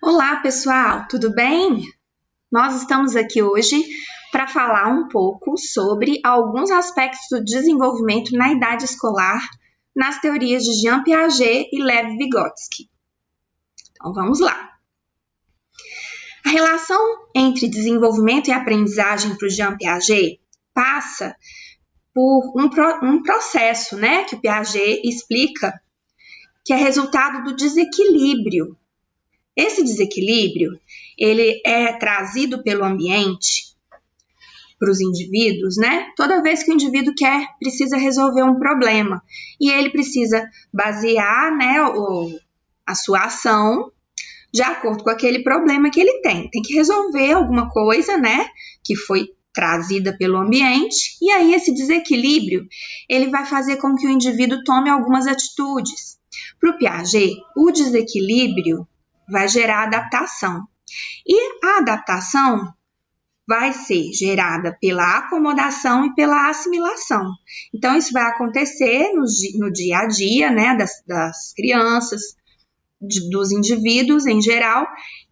Olá, pessoal, tudo bem? Nós estamos aqui hoje para falar um pouco sobre alguns aspectos do desenvolvimento na idade escolar nas teorias de Jean Piaget e Lev Vygotsky. Então, vamos lá. A relação entre desenvolvimento e aprendizagem para o Jean Piaget passa por um processo, né, que o Piaget explica que é resultado do desequilíbrio. Esse desequilíbrio, ele é trazido pelo ambiente para os indivíduos, né? Toda vez que o indivíduo precisa resolver um problema e ele precisa basear, né, a sua ação de acordo com aquele problema que ele tem. Tem que resolver alguma coisa, né, que foi trazida pelo ambiente, e aí esse desequilíbrio, ele vai fazer com que o indivíduo tome algumas atitudes. Para o Piaget, o desequilíbrio vai gerar adaptação. E a adaptação vai ser gerada pela acomodação e pela assimilação. Então, isso vai acontecer no dia a dia, né, das crianças, dos indivíduos em geral.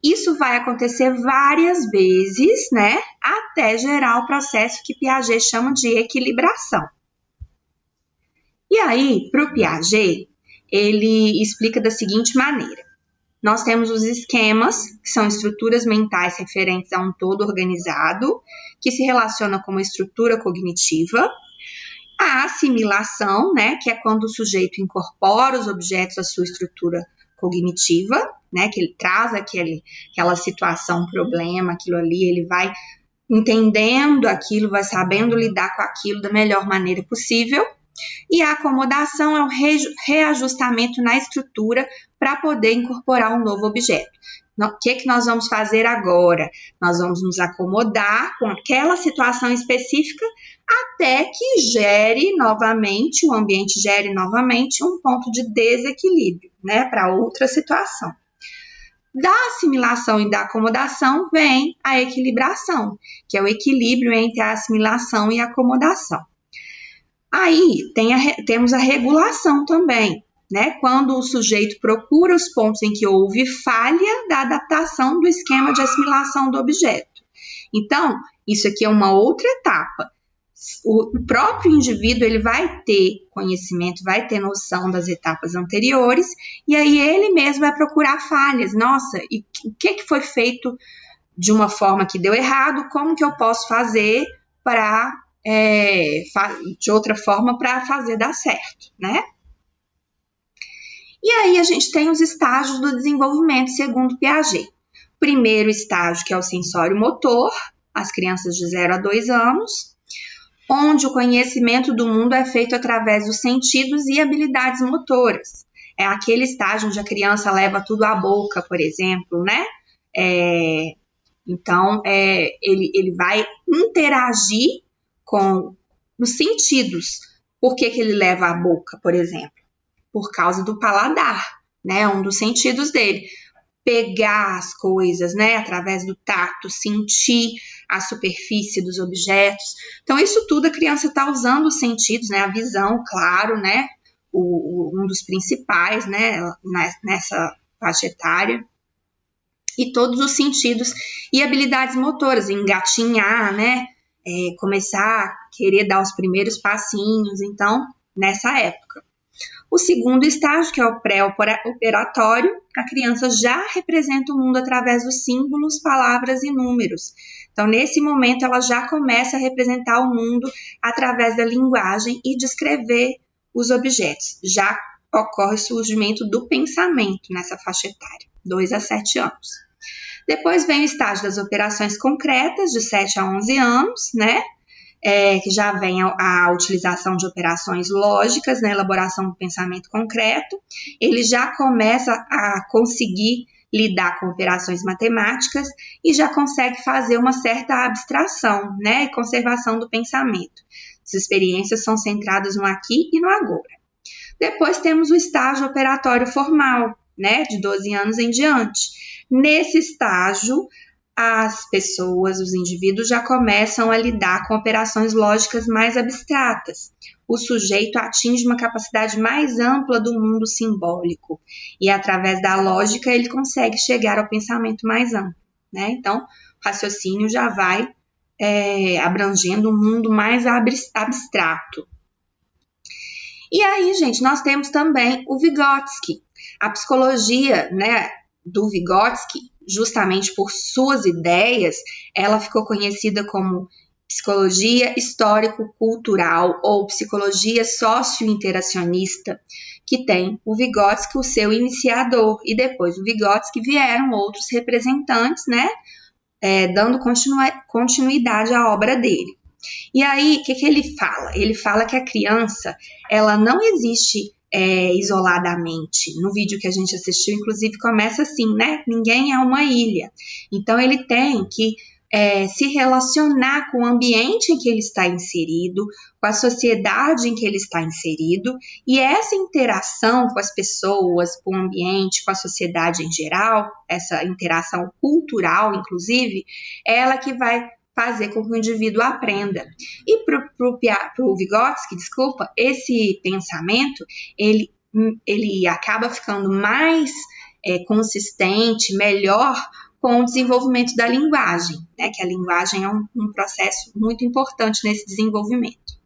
Isso vai acontecer várias vezes, né, até gerar o processo que Piaget chama de equilibração. E aí, para o Piaget, ele explica da seguinte maneira. Nós temos os esquemas, que são estruturas mentais referentes a um todo organizado, que se relaciona com uma estrutura cognitiva. A assimilação, né, que é quando o sujeito incorpora os objetos à sua estrutura cognitiva, né, que ele traz aquela situação, problema, aquilo ali, ele vai entendendo aquilo, vai sabendo lidar com aquilo da melhor maneira possível. E a acomodação é o reajustamento na estrutura para poder incorporar um novo objeto. O que nós vamos fazer agora? Nós vamos nos acomodar com aquela situação específica até que o ambiente gere novamente um ponto de desequilíbrio, né, para outra situação. Da assimilação e da acomodação vem a equilibração, que é o equilíbrio entre a assimilação e a acomodação. Aí temos a regulação também, né? Quando o sujeito procura os pontos em que houve falha da adaptação do esquema de assimilação do objeto. Então, isso aqui é uma outra etapa. O próprio indivíduo ele vai ter conhecimento, vai ter noção das etapas anteriores, e aí ele mesmo vai procurar falhas. Nossa, e o que foi feito de uma forma que deu errado? Como que eu posso fazer de outra forma para fazer dar certo, né? E aí a gente tem os estágios do desenvolvimento segundo Piaget. Primeiro estágio, que é o sensório motor, as crianças de 0 a 2 anos, onde o conhecimento do mundo é feito através dos sentidos e habilidades motoras. É aquele estágio onde a criança leva tudo à boca, por exemplo, né? Então, ele vai interagir com os sentidos. Por que ele leva à boca, por exemplo? Por causa do paladar, né? Um dos sentidos dele. Pegar as coisas, né? Através do tato, sentir a superfície dos objetos. Então, isso tudo a criança está usando os sentidos, né? A visão, claro, né? Um dos principais, né? Nessa faixa etária. E todos os sentidos e habilidades motoras, engatinhar, né? Começar a querer dar os primeiros passinhos, então, nessa época. O segundo estágio, que é o pré-operatório, a criança já representa o mundo através dos símbolos, palavras e números. Então, nesse momento, ela já começa a representar o mundo através da linguagem e descrever os objetos. Já ocorre o surgimento do pensamento nessa faixa etária, 2 a 7 anos. Depois vem o estágio das operações concretas, de 7 a 11 anos, né? Que já vem a utilização de operações lógicas na elaboração do pensamento concreto. Ele já começa a conseguir lidar com operações matemáticas e já consegue fazer uma certa abstração, né? E conservação do pensamento. As experiências são centradas no aqui e no agora. Depois temos o estágio operatório formal, né? De 12 anos em diante. Nesse estágio, as pessoas, os indivíduos já começam a lidar com operações lógicas mais abstratas. O sujeito atinge uma capacidade mais ampla do mundo simbólico e, através da lógica, ele consegue chegar ao pensamento mais amplo, né? Então, o raciocínio já vai abrangendo um mundo mais abstrato. E aí, gente, nós temos também o Vygotsky. A psicologia, né, do Vygotsky, justamente por suas ideias, ela ficou conhecida como psicologia histórico-cultural ou psicologia socio-interacionista, que tem o Vygotsky, o seu iniciador, e depois do Vygotsky vieram outros representantes, né, dando continuidade à obra dele. E aí, o que ele fala? Ele fala que a criança, ela não existe isoladamente. No vídeo que a gente assistiu, inclusive, começa assim, né? Ninguém é uma ilha. Então, ele tem que se relacionar com o ambiente em que ele está inserido, com a sociedade em que ele está inserido, e essa interação com as pessoas, com o ambiente, com a sociedade em geral, essa interação cultural, inclusive, é ela que vai fazer com que o indivíduo aprenda. E para o Vygotsky, esse pensamento, ele acaba ficando mais consistente, melhor com o desenvolvimento da linguagem, né? Que a linguagem é um processo muito importante nesse desenvolvimento.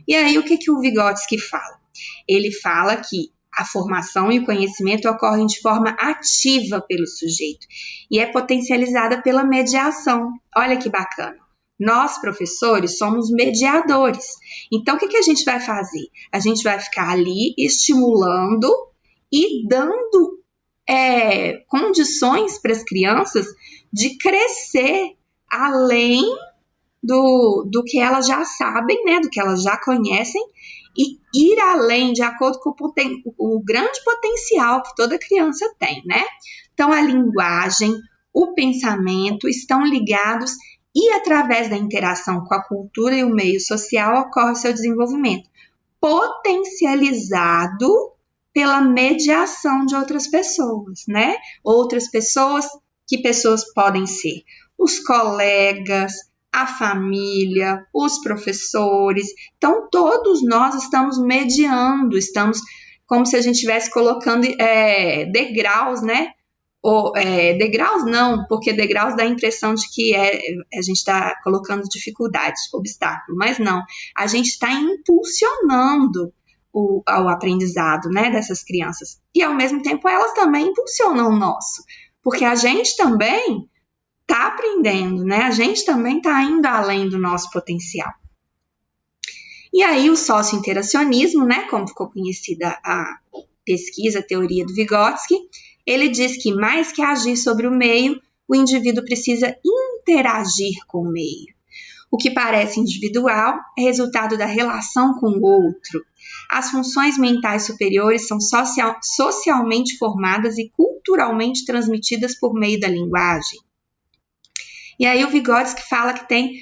E aí, o que o Vygotsky fala? Ele fala que a formação e o conhecimento ocorrem de forma ativa pelo sujeito e é potencializada pela mediação. Olha que bacana. Nós, professores, somos mediadores. Então, o que a gente vai fazer? A gente vai ficar ali estimulando e dando condições para as crianças de crescer além do que elas já sabem, né, do que elas já conhecem, e ir além de acordo com o grande potencial que toda criança tem, né? Então, a linguagem, o pensamento estão ligados e, através da interação com a cultura e o meio social, ocorre o seu desenvolvimento, potencializado pela mediação de outras pessoas, né? Outras pessoas, que pessoas podem ser? Os colegas, a família, os professores. Então, todos nós estamos mediando, estamos como se a gente estivesse colocando degraus, né? Degraus não, porque degraus dá a impressão de que a gente está colocando dificuldades, obstáculo, mas não. A gente está impulsionando ao aprendizado, né, dessas crianças. E, ao mesmo tempo, elas também impulsionam o nosso, porque a gente também está aprendendo, né? A gente também está indo além do nosso potencial. E aí, o socio-interacionismo, né, como ficou conhecida a pesquisa, a teoria do Vygotsky, ele diz que, mais que agir sobre o meio, o indivíduo precisa interagir com o meio. O que parece individual é resultado da relação com o outro. As funções mentais superiores são socialmente formadas e culturalmente transmitidas por meio da linguagem. E aí o Vygotsky fala que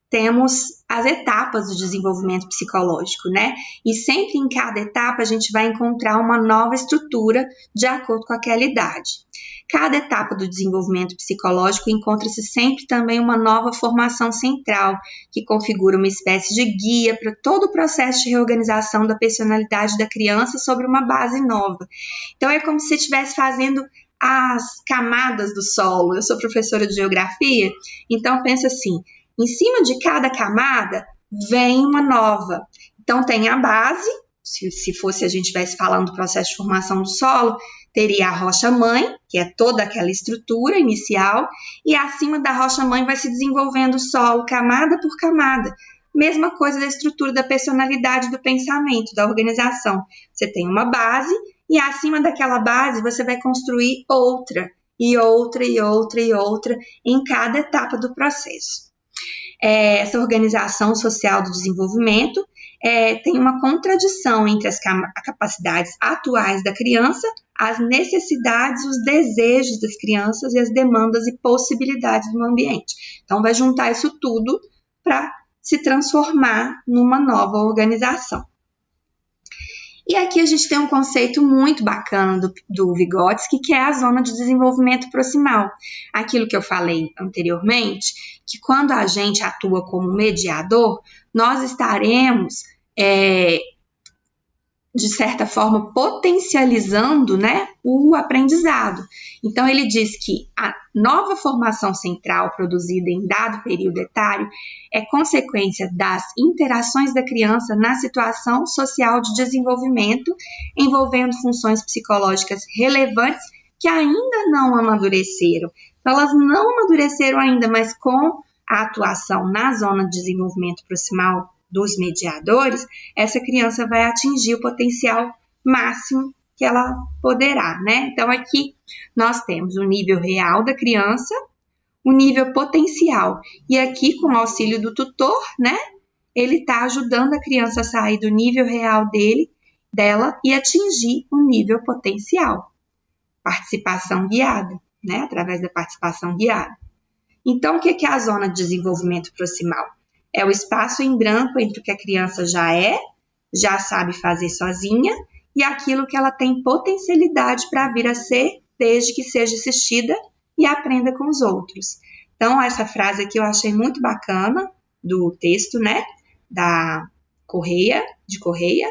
temos as etapas do desenvolvimento psicológico, né? E sempre em cada etapa a gente vai encontrar uma nova estrutura de acordo com aquela idade. Cada etapa do desenvolvimento psicológico encontra-se sempre também uma nova formação central, que configura uma espécie de guia para todo o processo de reorganização da personalidade da criança sobre uma base nova. Então é como se você estivesse fazendo as camadas do solo. Eu sou professora de geografia, então pensa assim, em cima de cada camada vem uma nova. Então tem a base, se fosse a gente estivesse falando do processo de formação do solo, teria a rocha-mãe, que é toda aquela estrutura inicial, e acima da rocha-mãe vai se desenvolvendo o solo, camada por camada. Mesma coisa da estrutura da personalidade, do pensamento, da organização. Você tem uma base, e acima daquela base você vai construir outra, e outra, e outra, e outra, em cada etapa do processo. Essa organização social do desenvolvimento tem uma contradição entre as capacidades atuais da criança, as necessidades, os desejos das crianças e as demandas e possibilidades do ambiente. Então, vai juntar isso tudo para se transformar numa nova organização. E aqui a gente tem um conceito muito bacana do Vygotsky, que é a zona de desenvolvimento proximal. Aquilo que eu falei anteriormente, que quando a gente atua como mediador, nós estaremos, de certa forma, potencializando, né, o aprendizado. Então, ele diz que a nova formação central produzida em dado período etário é consequência das interações da criança na situação social de desenvolvimento, envolvendo funções psicológicas relevantes que ainda não amadureceram. Então, elas não amadureceram ainda, mas com a atuação na zona de desenvolvimento proximal dos mediadores, essa criança vai atingir o potencial máximo que ela poderá, né? Então, aqui nós temos o nível real da criança, o nível potencial. E aqui, com o auxílio do tutor, né? Ele está ajudando a criança a sair do nível real dela e atingir o nível potencial. Participação guiada, né? Através da participação guiada. Então, o que é a zona de desenvolvimento proximal? É o espaço em branco entre o que a criança já sabe fazer sozinha, e aquilo que ela tem potencialidade para vir a ser, desde que seja assistida e aprenda com os outros. Então, essa frase aqui eu achei muito bacana, do texto, né, de Correia.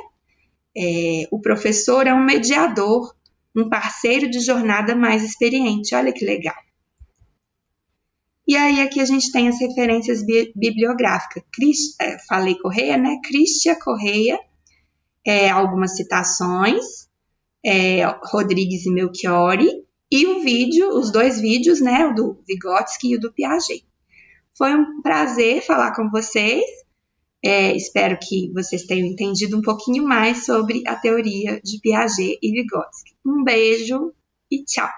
O professor é um mediador, um parceiro de jornada mais experiente. Olha que legal. E aí aqui a gente tem as referências bibliográficas. Falei Correia, né? Cristia Correia, algumas citações, Rodrigues e Melchiori, e os dois vídeos, né? O do Vygotsky e o do Piaget. Foi um prazer falar com vocês. Espero que vocês tenham entendido um pouquinho mais sobre a teoria de Piaget e Vygotsky. Um beijo e tchau!